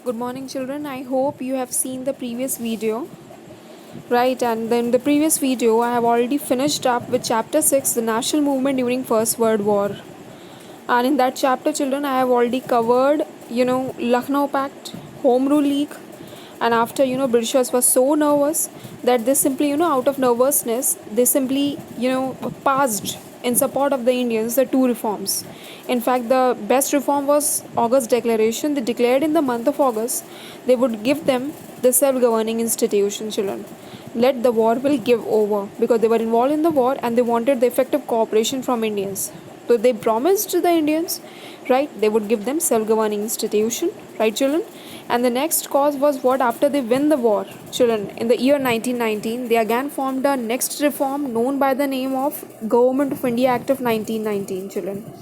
Good morning, children. I hope you have seen the previous video, right? And then the previous video, I have already finished up with chapter 6, the national movement during First World War. And in that chapter, children, I have already covered, Lucknow Pact, Home Rule League. And after, Britishers were so nervous that they simply, out of nervousness, they simply, passed in support of the Indians the two reforms. In fact, the best reform was August Declaration. They declared in the month of August they would give them the self-governing institution, children. Let the war will give over because they were involved in the war and they wanted the effective cooperation from Indians. So they promised the Indians, right, they would give them self-governing institution, right, children? And the next cause was what after they win the war, children, in the year 1919, they again formed a next reform known by the name of Government of India Act of 1919, children.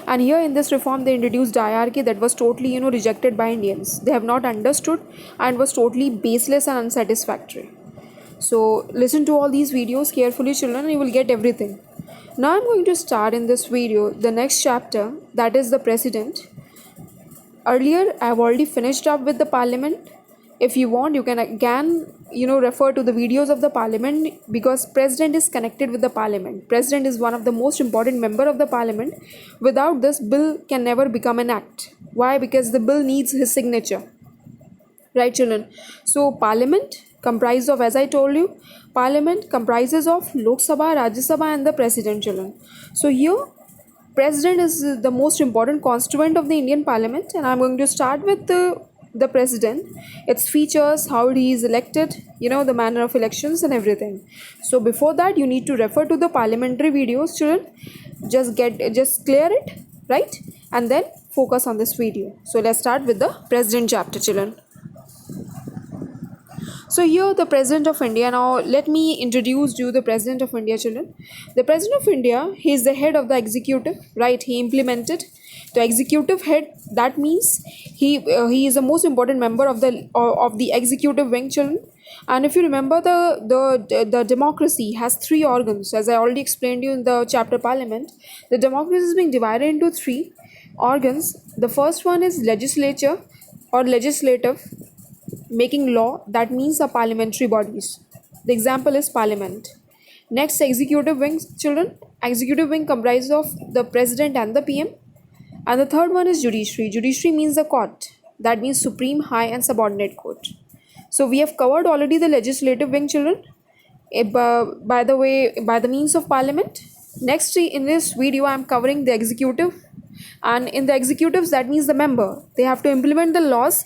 And here in this reform, they introduced hierarchy that was totally, rejected by Indians. They have not understood and was totally baseless and unsatisfactory. So listen to all these videos carefully, children, and you will get everything. Now I'm going to start in this video the next chapter, that is the president. Earlier, I have already finished up with the parliament. If you want, you can again, refer to the videos of the parliament because president is connected with the parliament. President is one of the most important member of the parliament. Without this, bill can never become an act. Why? Because the bill needs his signature. Right, children? So, parliament comprises of, as I told you, parliament comprises of Lok Sabha, Rajya Sabha and the president, children. So, here president is the most important constituent of the Indian parliament, and I'm going to start with the president, its features, how he is elected, the manner of elections and everything. So before that, you need to refer to the parliamentary videos, children. Just clear it, right, and then focus on this video. So let's start with the president chapter, children. So here the President of India. Now let me introduce you the President of India, children. The President of India, he is the head of the executive, right? He implemented the executive head. That means he is the most important member of the executive wing, children. And if you remember, the democracy has three organs, as I already explained you in the chapter Parliament. The democracy is being divided into three organs. The first one is legislature or legislative, making law, that means the parliamentary bodies. The example is parliament. Next, executive wing, children. Executive wing comprises of the president and the PM. And the third one is judiciary. Judiciary means the court, that means supreme, high and subordinate court. So we have covered already the legislative wing, children, by the means of parliament. Next, in this video I am covering the executive. And in the executives, that means the member, they have to implement the laws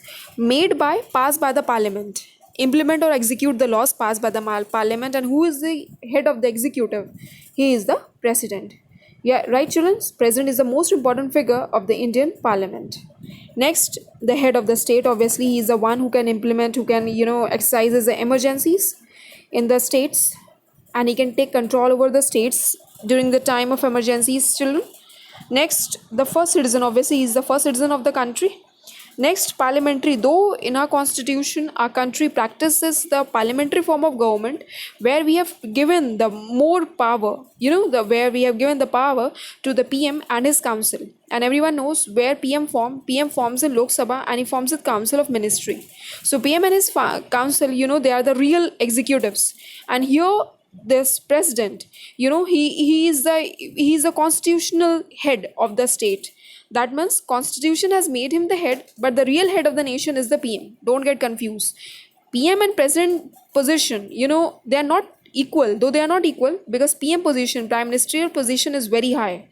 passed by the parliament, implement or execute the laws passed by the parliament. And who is the head of the executive? He is the president. Yeah, right, children? President is the most important figure of the Indian parliament. Next, the head of the state, obviously he is the one who can implement, who can exercise the emergencies in the states, and he can take control over the states during the time of emergencies, children. Next, the first citizen, obviously he is the first citizen of the country. Next, parliamentary. Though in our constitution our country practices the parliamentary form of government, where we have given the more power, where we have given the power to the PM and his council. And everyone knows where PM forms in Lok Sabha and he forms the council of ministry. So PM and his council, they are the real executives. And here this president, he is the constitutional head of the state. That means constitution has made him the head, but the real head of the nation is the PM. Don't get confused. PM and president position, they are not equal, though they are not equal, because PM position, prime ministerial position, is very high.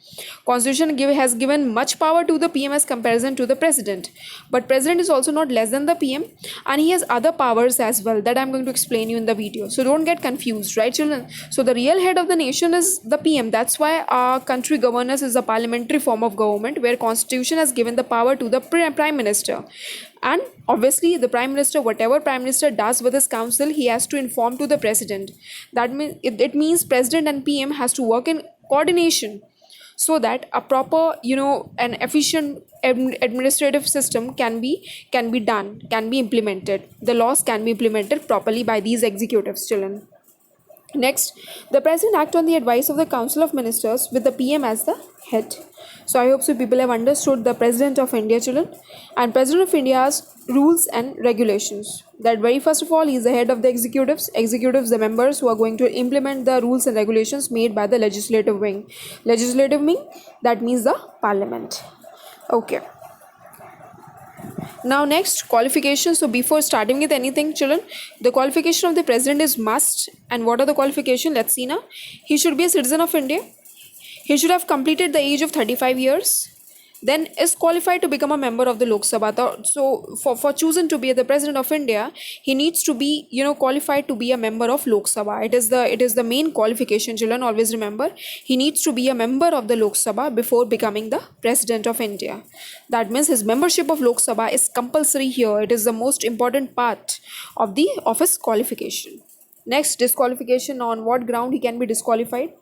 Constitution has given much power to the PM as comparison to the president, but president is also not less than the PM, and he has other powers as well that I'm going to explain you in the video. So don't get confused, right, children? So the real head of the nation is the PM. That's why our country governance is a parliamentary form of government, where constitution has given the power to the prime minister. And obviously the prime minister, whatever prime minister does with his council, he has to inform to the president. That means it means president and PM has to work in coordination, so that a proper, an efficient administrative system can be implemented. The laws can be implemented properly by these executives, children. Next, the president acts on the advice of the council of ministers with the PM as the head. So I hope so people have understood the president of India, children. And president of India's rules and regulations. That very first of all, he is the head of the executives, the members who are going to implement the rules and regulations made by the legislative wing. Legislative wing, that means the parliament. Okay, now next, qualifications. So before starting with anything, children, the qualification of the president is must. And what are the qualifications? Let's see now. He should be a citizen of India. He should have completed the age of 35 years. Then is qualified to become a member of the Lok Sabha. So for choosing to be the president of India, he needs to be qualified to be a member of Lok Sabha. It is the main qualification, children. Always remember, he needs to be a member of the Lok Sabha before becoming the president of India. That means his membership of Lok Sabha is compulsory here. It is the most important part of the office qualification. Next, disqualification. On what ground he can be disqualified?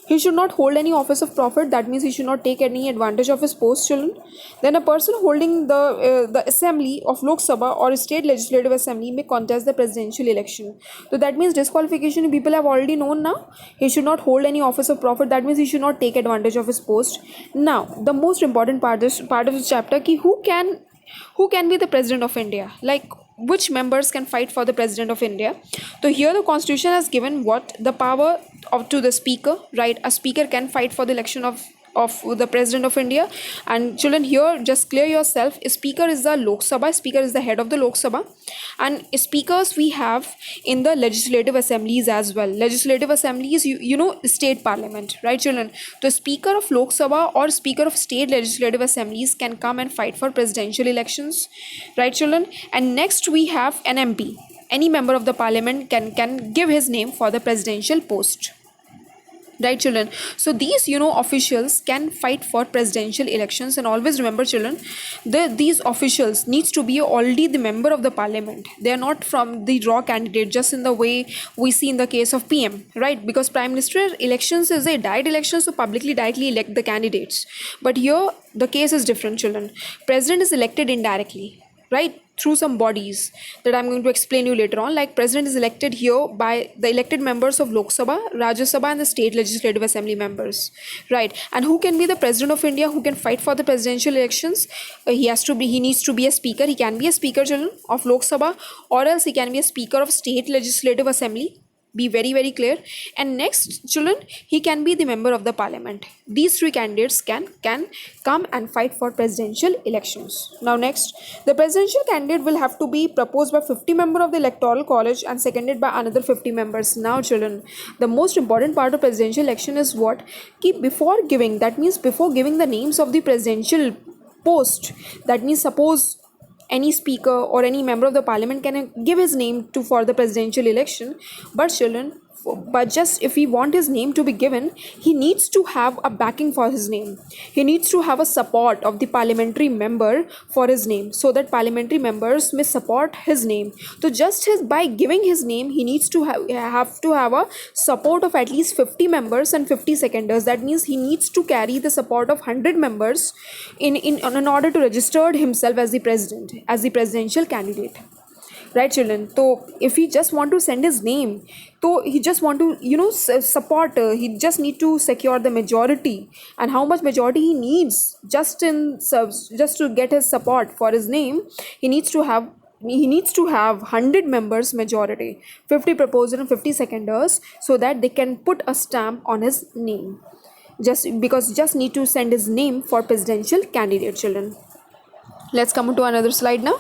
He should not hold any office of profit. That means he should not take any advantage of his post, children. Then a person holding the assembly of Lok Sabha or state legislative assembly may contest the presidential election. So that means disqualification people have already known now. He should not hold any office of profit. That means he should not take advantage of his post. Now the most important part of this chapter ki who can be the president of India, like which members can fight for the president of India. So here the constitution has given what the power to the speaker, right? A speaker can fight for the election of the president of India. And children, here just clear yourself, speaker is the Lok Sabha, speaker is the head of the Lok Sabha, and speakers we have in the legislative assemblies as well. Legislative assemblies, you know, state parliament, right children? The speaker of Lok Sabha or speaker of state legislative assemblies can come and fight for presidential elections, right children? And next we have an MP. Any member of the parliament can give his name for the presidential post, right children? So these officials can fight for presidential elections. And always remember children, these officials needs to be already the member of the parliament. They are not from the raw candidate, just in the way we see in the case of PM, right? Because prime minister elections is a direct election, so publicly directly elect the candidates. But here the case is different, children. President is elected indirectly, right, through some bodies that I'm going to explain you later on. Like president is elected here by the elected members of Lok Sabha, Rajya Sabha and the state legislative assembly members, right? And who can be the president of India, who can fight for the presidential elections? He needs to be a speaker. He can be a speaker, children, of Lok Sabha, or else he can be a speaker of state legislative assembly. Be very very clear. And next children, he can be the member of the parliament. These three candidates can come and fight for presidential elections. Now next, the presidential candidate will have to be proposed by 50 members of the electoral college and seconded by another 50 members. Now children, the most important part of presidential election is what? Before giving the names of the presidential post, that means suppose any speaker or any member of the parliament can give his name for the presidential election. But children, just if we want his name to be given, he needs to have a backing for his name. He needs to have a support of the parliamentary member for his name, so that parliamentary members may support his name. So just by giving his name, he needs to have a support of at least 50 members and 50 seconders. That means he needs to carry the support of 100 members in order to register himself as the presidential candidate, right children? So if he just want to send his name, so he just want to support, he just need to secure the majority. And how much majority he needs just to get his support for his name? He needs to have 100 members majority, 50 proposers and 50 seconders, so that they can put a stamp on his name, just need to send his name for presidential candidate, children. Let's come to another slide now.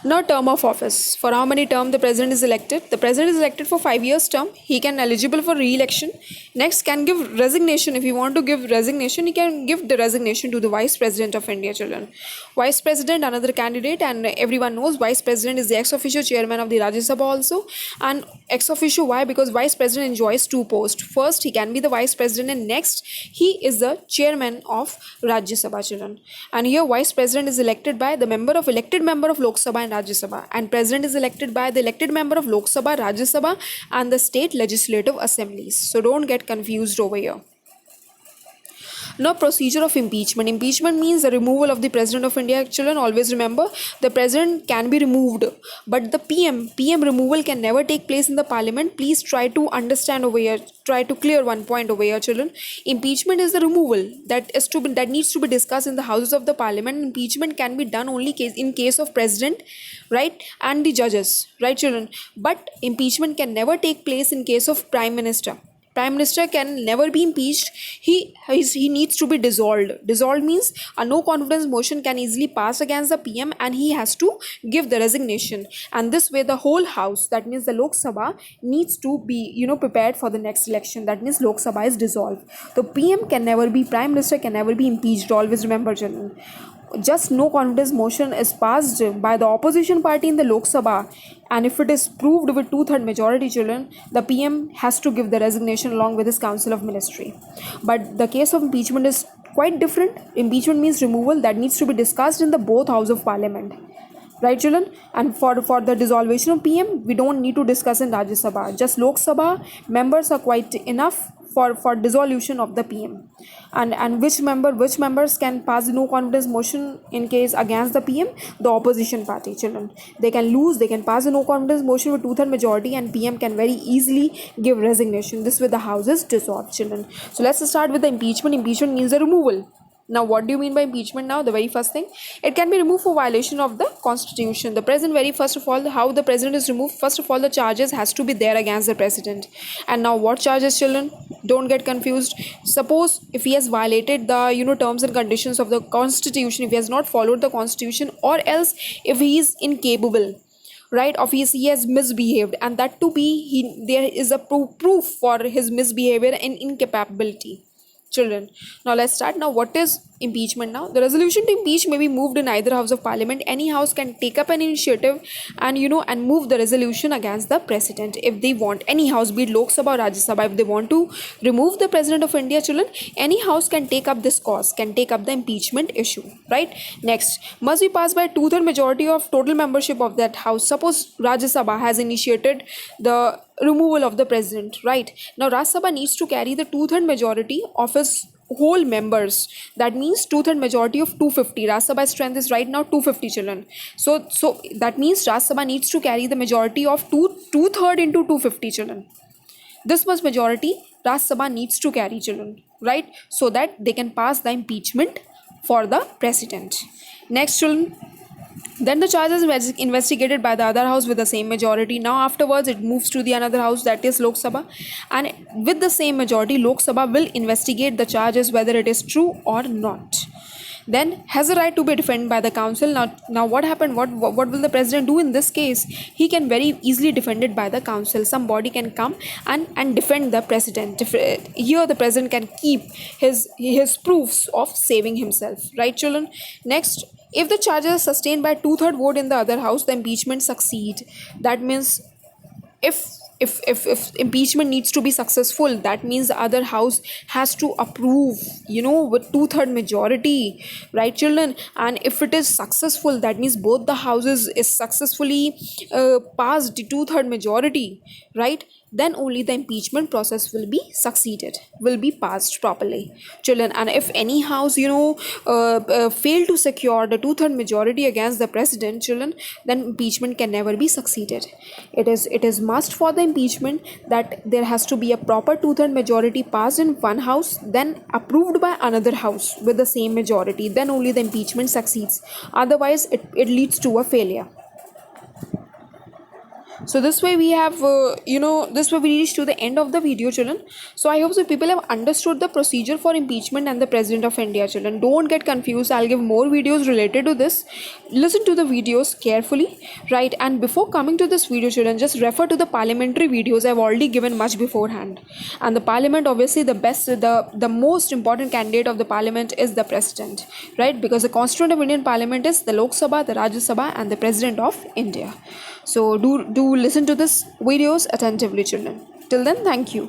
Now term of office. For how many term the president is elected? The president is elected for 5 years term. He can eligible for re-election. Next, can give resignation. If he want to give resignation, he can give the resignation to the vice president of India, children. Vice president, another candidate, and everyone knows vice president is the ex officio chairman of the Rajya Sabha also. And ex officio, why? Because vice president enjoys two posts. First, he can be the vice president, and next, he is the chairman of Rajya Sabha, children. And here vice president is elected by the elected member of Lok Sabha and Rajya Sabha, and president is elected by the elected member of Lok Sabha, Rajya Sabha and the state legislative assemblies. So don't get confused over here. Now, procedure of impeachment. Impeachment means the removal of the president of India. Children, always remember the president can be removed, but the PM removal can never take place in the parliament. Please try to understand over here. Try to clear one point over here, children. Impeachment is the removal that needs to be discussed in the houses of the parliament. Impeachment can be done only in case of president, right, and the judges, right, children. But impeachment can never take place in case of prime minister. Prime minister can never be impeached. He needs to be dissolved. Dissolved means a no confidence motion can easily pass against the PM, and he has to give the resignation. And this way, the whole house, that means the Lok Sabha, needs to be prepared for the next election. That means Lok Sabha is dissolved. The PM can never be, prime minister can never be impeached. Always remember, children. Just no confidence motion is passed by the opposition party in the Lok Sabha, and if it is proved with 2/3 majority, children, the PM has to give the resignation along with his council of ministry. But the case of impeachment is quite different. Impeachment means removal that needs to be discussed in the both house of parliament, right, children. And for the dissolution of PM, we don't need to discuss in Rajya Sabha. Just Lok Sabha members are quite enough for dissolution of the PM. And which members can pass no confidence motion in case against the PM? The opposition party, children. They can pass a no confidence motion with 2/3 majority, and PM can very easily give resignation. This way the house is dissolved, children. So let's start with the impeachment. Impeachment means the removal. Now, what do you mean by impeachment now? The very first thing, it can be removed for violation of the constitution. The president, very first of all, how the president is removed, first of all, the charges has to be there against the president. And now what charges, children? Don't get confused. Suppose if he has violated the terms and conditions of the constitution, if he has not followed the constitution, or else if he is incapable, right, of he has misbehaved, and that to be there is a proof for his misbehavior and incapability, children. Now let's start. Now, what is impeachment? Now, the resolution to impeach may be moved in either house of parliament. Any house can take up an initiative and move the resolution against the president if they want. Any house, be it Lok Sabha or Rajya Sabha, if they want to remove the president of India, children, any house can take up this cause, can take up the impeachment issue, right? Next, must be passed by 2/3 majority of total membership of that house. Suppose Rajya Sabha has initiated the removal of the president, right? Now Rajya Sabha needs to carry the 2/3 majority of his whole members. That means 2/3 majority of 250. Rajya Sabha's strength is right now 250, children. So that means Rajya Sabha needs to carry the majority of 2/3 into 250, children. This much majority Rajya Sabha needs to carry, children, right? So that they can pass the impeachment for the president. Next, children. Then the charge is investigated by the other house with the same majority. Now afterwards it moves to the another house, that is Lok Sabha, and with the same majority Lok Sabha will investigate the charges whether it is true or not. Then has a right to be defended by the council. Now what happened? What will the president do in this case? He can very easily defend it by the council. Somebody can come and defend the president. Here the president can keep his proofs of saving himself, right, children? Next, if the charges are sustained by 2/3 vote in the other house, the impeachment succeed. That means if impeachment needs to be successful, that means the other house has to approve with 2/3 majority, right, children? And if it is successful, that means both the houses is successfully passed the 2/3 majority, right? Then only the impeachment process will be passed properly, children. And if any house fail to secure the 2/3 majority against the president, children, then impeachment can never be succeeded. It is must for the impeachment that there has to be a proper 2/3 majority passed in one house, then approved by another house with the same majority. Then only the impeachment succeeds. Otherwise it leads to a failure. So this way we have this way we reach to the end of the video, children. So I hope so people have understood the procedure for impeachment and the president of India, children. Don't get confused. I'll give more videos related to this. Listen to the videos carefully, right? And before coming to this video, children, just refer to the parliamentary videos I've already given much beforehand. And the parliament, obviously the most important candidate of the parliament is the president, right? Because the constituent of Indian parliament is the Lok Sabha, the Rajya Sabha, and the president of India. So do listen to this videos attentively, children. Till then, thank you.